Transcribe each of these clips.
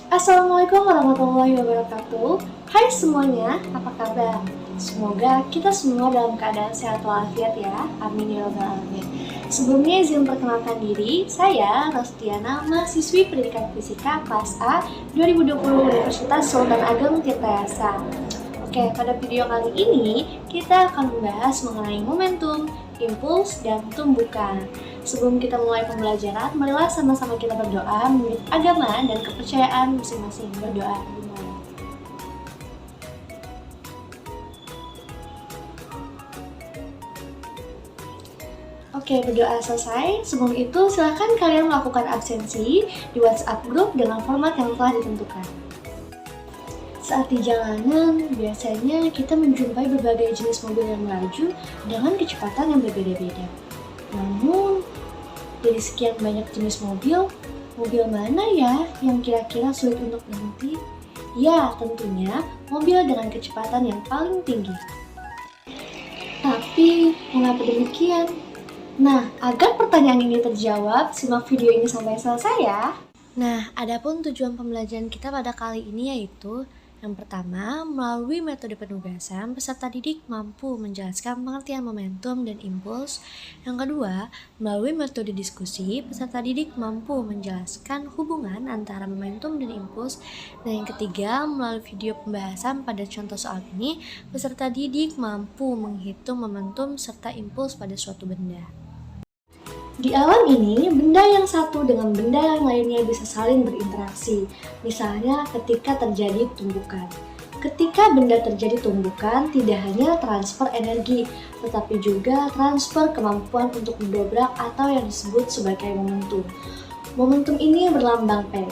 Assalamualaikum warahmatullahi wabarakatuh. Hai semuanya, apa kabar? Semoga kita semua dalam keadaan sehat walafiat ya. Amin ya rabbal alamin. Sebelumnya izin perkenalkan diri, saya Rostiana, mahasiswi Pendidikan Fisika kelas A 2020 Universitas Sultan Ageng Tirtayasa. Oke, pada video kali ini kita akan membahas mengenai momentum, impuls, dan tumbukan. Sebelum kita mulai pembelajaran, marilah sama-sama kita berdoa menurut agama dan kepercayaan masing-masing. Berdoa dimulai. Oke, berdoa selesai. Sebelum itu, silahkan kalian melakukan absensi di WhatsApp group dengan format yang telah ditentukan. Saat di jalanan, biasanya kita menjumpai berbagai jenis mobil yang melaju dengan kecepatan yang berbeda-beda. Namun, dari sekian banyak jenis mobil mana ya yang kira-kira sulit untuk berhenti? Ya, tentunya mobil dengan kecepatan yang paling tinggi. Tapi, mengapa demikian? Nah, agar pertanyaan ini terjawab, simak video ini sampai selesai ya. Nah, adapun tujuan pembelajaran kita pada kali ini yaitu yang pertama, melalui metode penugasan, peserta didik mampu menjelaskan pengertian momentum dan impuls. Yang kedua, melalui metode diskusi, peserta didik mampu menjelaskan hubungan antara momentum dan impuls. Dan yang ketiga, melalui video pembahasan pada contoh soal ini, peserta didik mampu menghitung momentum serta impuls pada suatu benda. Di alam ini, benda yang satu dengan benda yang lainnya bisa saling berinteraksi, misalnya ketika terjadi tumbukan. Ketika benda terjadi tumbukan, tidak hanya transfer energi, tetapi juga transfer kemampuan untuk mendobrak atau yang disebut sebagai momentum. Momentum ini berlambang P.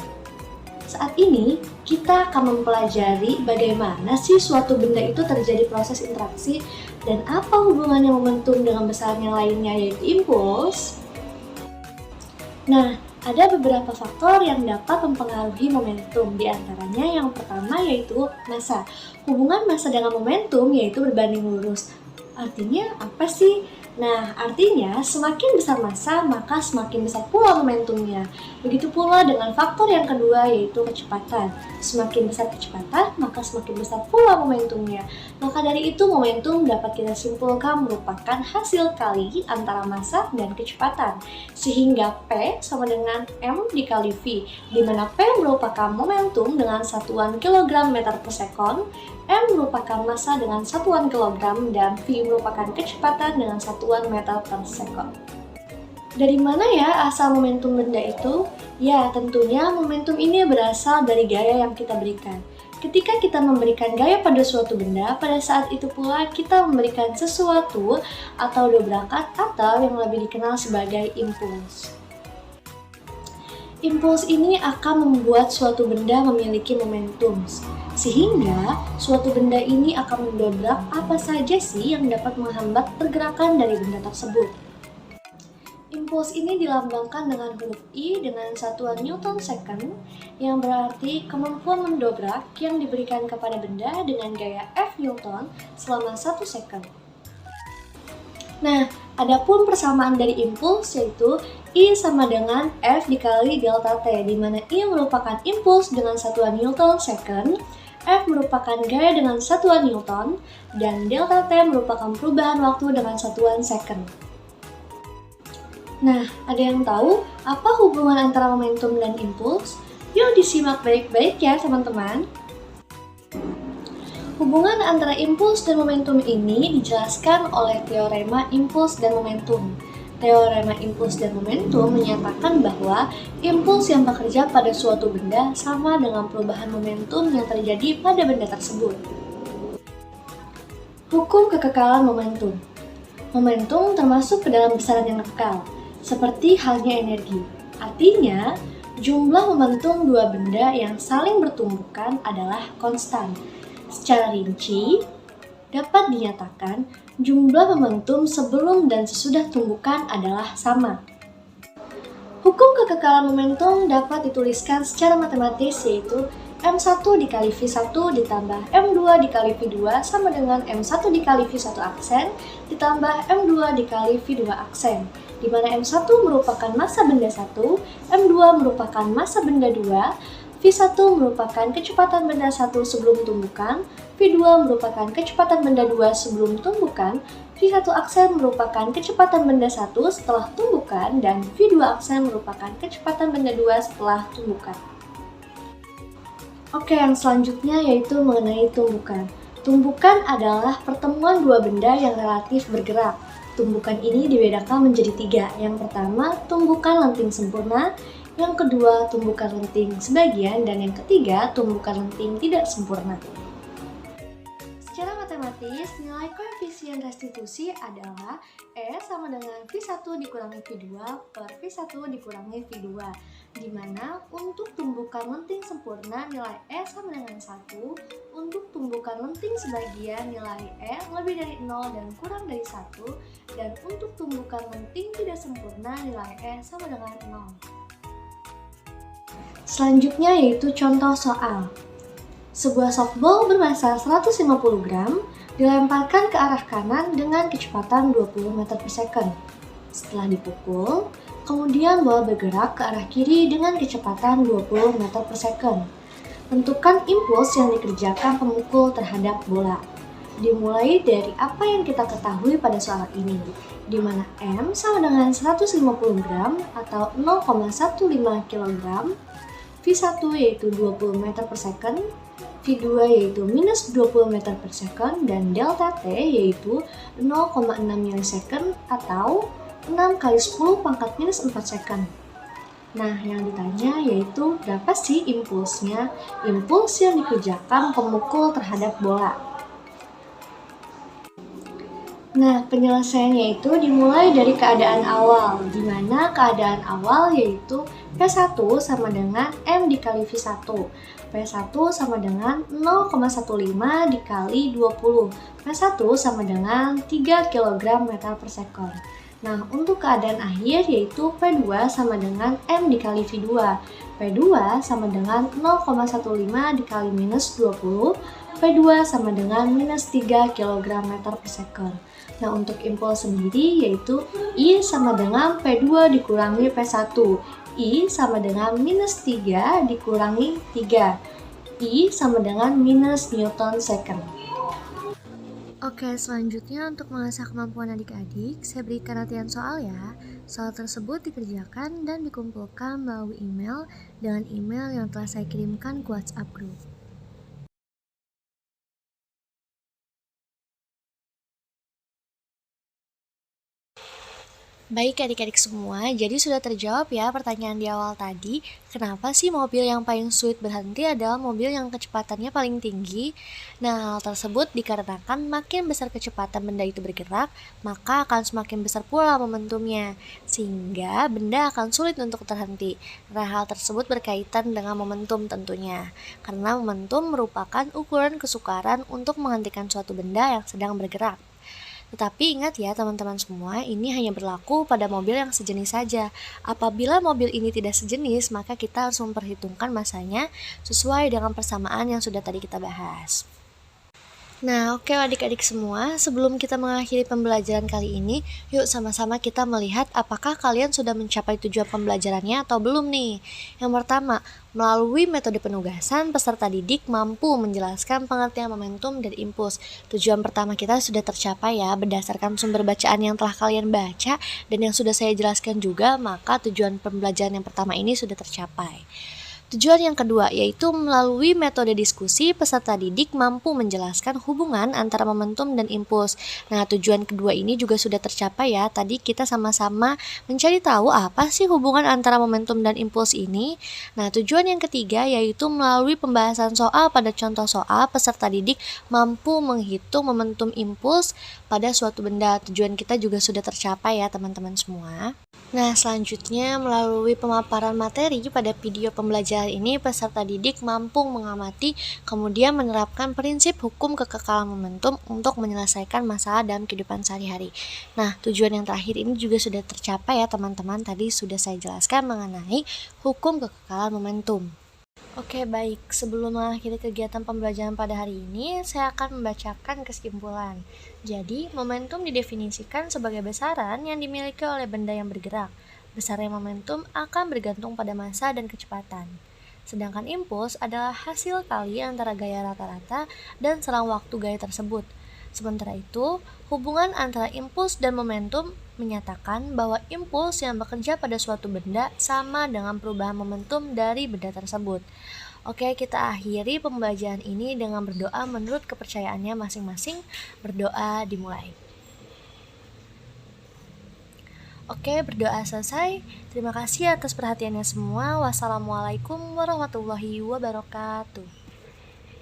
Saat ini, kita akan mempelajari bagaimana sih suatu benda itu terjadi proses interaksi dan apa hubungannya momentum dengan besarnya lainnya yaitu impuls. Nah, ada beberapa faktor yang dapat mempengaruhi momentum, di antaranya yang pertama yaitu massa. Hubungan massa dengan momentum yaitu berbanding lurus. Artinya apa sih? Nah, artinya semakin besar massa, maka semakin besar pula momentumnya. Begitu pula dengan faktor yang kedua yaitu kecepatan. Semakin besar kecepatan, maka semakin besar pula momentumnya. Maka dari itu momentum dapat kita simpulkan merupakan hasil kali antara massa dan kecepatan. Sehingga P sama dengan M dikali V, di mana P merupakan momentum dengan satuan kilogram meter per sekon, M merupakan massa dengan satuan kilogram, dan V merupakan kecepatan dengan satuan meter per sekon. Dari mana ya asal momentum benda itu? Ya, tentunya momentum ini berasal dari gaya yang kita berikan. Ketika kita memberikan gaya pada suatu benda, pada saat itu pula kita memberikan sesuatu atau dobrakan atau yang lebih dikenal sebagai impuls. Impuls ini akan membuat suatu benda memiliki momentum, sehingga suatu benda ini akan mendobrak apa saja sih yang dapat menghambat pergerakan dari benda tersebut. Impuls ini dilambangkan dengan huruf I dengan satuan Newton second, yang berarti kemampuan mendobrak yang diberikan kepada benda dengan gaya F Newton selama 1 second. Nah, adapun persamaan dari impuls yaitu I sama dengan F dikali delta T, di mana I merupakan impuls dengan satuan Newton second, F merupakan gaya dengan satuan Newton, dan delta T merupakan perubahan waktu dengan satuan second. Nah, ada yang tahu apa hubungan antara momentum dan impuls? Yuk disimak baik-baik ya teman-teman. Hubungan antara impuls dan momentum ini dijelaskan oleh teorema impuls dan momentum. Teorema impuls dan momentum menyatakan bahwa impuls yang bekerja pada suatu benda sama dengan perubahan momentum yang terjadi pada benda tersebut. Hukum kekekalan momentum. Momentum termasuk ke dalam besaran yang kekal, seperti halnya energi. Artinya, jumlah momentum dua benda yang saling bertumbukan adalah konstan. Secara rinci, dapat dinyatakan jumlah momentum sebelum dan sesudah tumbukan adalah sama. Hukum kekekalan momentum dapat dituliskan secara matematis yaitu M1 dikali V1 ditambah M2 dikali V2 sama dengan M1 dikali V1 aksen ditambah M2 dikali V2 aksen, di mana M1 merupakan massa benda 1, M2 merupakan massa benda 2, V1 merupakan kecepatan benda 1 sebelum tumbukan, V2 merupakan kecepatan benda 2 sebelum tumbukan, V1 aksen merupakan kecepatan benda 1 setelah tumbukan, dan V2 aksen merupakan kecepatan benda 2 setelah tumbukan. Oke, yang selanjutnya yaitu mengenai tumbukan. Tumbukan adalah pertemuan dua benda yang relatif bergerak. Tumbukan ini dibedakan menjadi tiga. Yang pertama, tumbukan lenting sempurna. Yang kedua, tumbukan lenting sebagian. Dan yang ketiga, tumbukan lenting tidak sempurna. Secara matematis, nilai koefisien restitusi adalah E sama dengan V1 dikurangi V2 per V1 dikurangi V2, di mana untuk tumbukan lenting sempurna nilai E sama dengan 1, untuk tumbukan lenting sebagian nilai E lebih dari 0 dan kurang dari 1, dan untuk tumbukan lenting tidak sempurna nilai E sama dengan 0. Selanjutnya yaitu contoh soal. Sebuah softball bermassa 150 gram dilemparkan ke arah kanan dengan kecepatan 20 meter per second. Setelah dipukul, kemudian bola bergerak ke arah kiri dengan kecepatan 20 meter per second. Tentukan impuls yang dikerjakan pemukul terhadap bola. Dimulai dari apa yang kita ketahui pada soal ini, di mana M sama dengan 150 gram atau 0,15 kg, V1 yaitu 20 meter per second, V2 yaitu minus 20 meter per second, dan delta T yaitu 0,6 milisecond atau 6 kali 10 pangkat minus 4 second. Nah, yang ditanya yaitu berapa sih impulsnya? Impuls yang dikerjakan pemukul terhadap bola. Nah, penyelesaiannya itu dimulai dari keadaan awal, di mana keadaan awal yaitu P1 sama dengan M dikali V1. P1 sama dengan 0,15 dikali 20. P1 sama dengan 3 kg meter per second. Nah, untuk keadaan akhir yaitu P2 sama dengan M dikali V2. P2 sama dengan 0,15 dikali minus 20. P2 sama dengan minus 3 kg meter per second. Nah, untuk impuls sendiri yaitu I sama dengan P2 dikurangi P1. I sama dengan minus 3 dikurangi 3. I sama dengan minus Newton second. Oke, selanjutnya untuk mengasah kemampuan adik-adik, saya berikan latihan soal ya. Soal tersebut dikerjakan dan dikumpulkan melalui email dengan email yang telah saya kirimkan ke WhatsApp group. Baik adik-adik semua, jadi sudah terjawab ya pertanyaan di awal tadi, kenapa sih mobil yang paling sulit berhenti adalah mobil yang kecepatannya paling tinggi? Nah, hal tersebut dikarenakan makin besar kecepatan benda itu bergerak, maka akan semakin besar pula momentumnya, sehingga benda akan sulit untuk terhenti. Nah, hal tersebut berkaitan dengan momentum tentunya, karena momentum merupakan ukuran kesukaran untuk menghentikan suatu benda yang sedang bergerak. Tetapi ingat ya teman-teman semua, ini hanya berlaku pada mobil yang sejenis saja. Apabila mobil ini tidak sejenis, maka kita harus memperhitungkan masanya sesuai dengan persamaan yang sudah tadi kita bahas. Nah, oke adik-adik semua, sebelum kita mengakhiri pembelajaran kali ini, yuk sama-sama kita melihat apakah kalian sudah mencapai tujuan pembelajarannya atau belum nih. Yang pertama, melalui metode penugasan, peserta didik mampu menjelaskan pengertian momentum dan impuls. Tujuan pertama kita sudah tercapai ya, berdasarkan sumber bacaan yang telah kalian baca dan yang sudah saya jelaskan juga, maka tujuan pembelajaran yang pertama ini sudah tercapai. Tujuan yang kedua yaitu melalui metode diskusi, peserta didik mampu menjelaskan hubungan antara momentum dan impuls. Nah, tujuan kedua ini juga sudah tercapai ya. Tadi kita sama-sama mencari tahu apa sih hubungan antara momentum dan impuls ini. Nah, tujuan yang ketiga yaitu melalui pembahasan soal pada contoh soal, peserta didik mampu menghitung momentum impuls pada suatu benda. Tujuan kita juga sudah tercapai ya teman-teman semua. Nah, selanjutnya melalui pemaparan materi pada video pembelajaran ini, peserta didik mampu mengamati kemudian menerapkan prinsip hukum kekekalan momentum untuk menyelesaikan masalah dalam kehidupan sehari-hari. Nah, tujuan yang terakhir ini juga sudah tercapai ya teman-teman. Tadi sudah saya jelaskan mengenai hukum kekekalan momentum. Oke, baik. Sebelum mengakhiri kegiatan pembelajaran pada hari ini, saya akan membacakan kesimpulan. Jadi, momentum didefinisikan sebagai besaran yang dimiliki oleh benda yang bergerak. Besarnya momentum akan bergantung pada massa dan kecepatan. Sedangkan impuls adalah hasil kali antara gaya rata-rata dan selang waktu gaya tersebut. Sementara itu, hubungan antara impuls dan momentum menyatakan bahwa impuls yang bekerja pada suatu benda sama dengan perubahan momentum dari benda tersebut. Oke, kita akhiri pembelajaran ini dengan berdoa menurut kepercayaannya masing-masing. Berdoa dimulai. Oke, berdoa selesai. Terima kasih atas perhatiannya semua. Wassalamualaikum warahmatullahi wabarakatuh.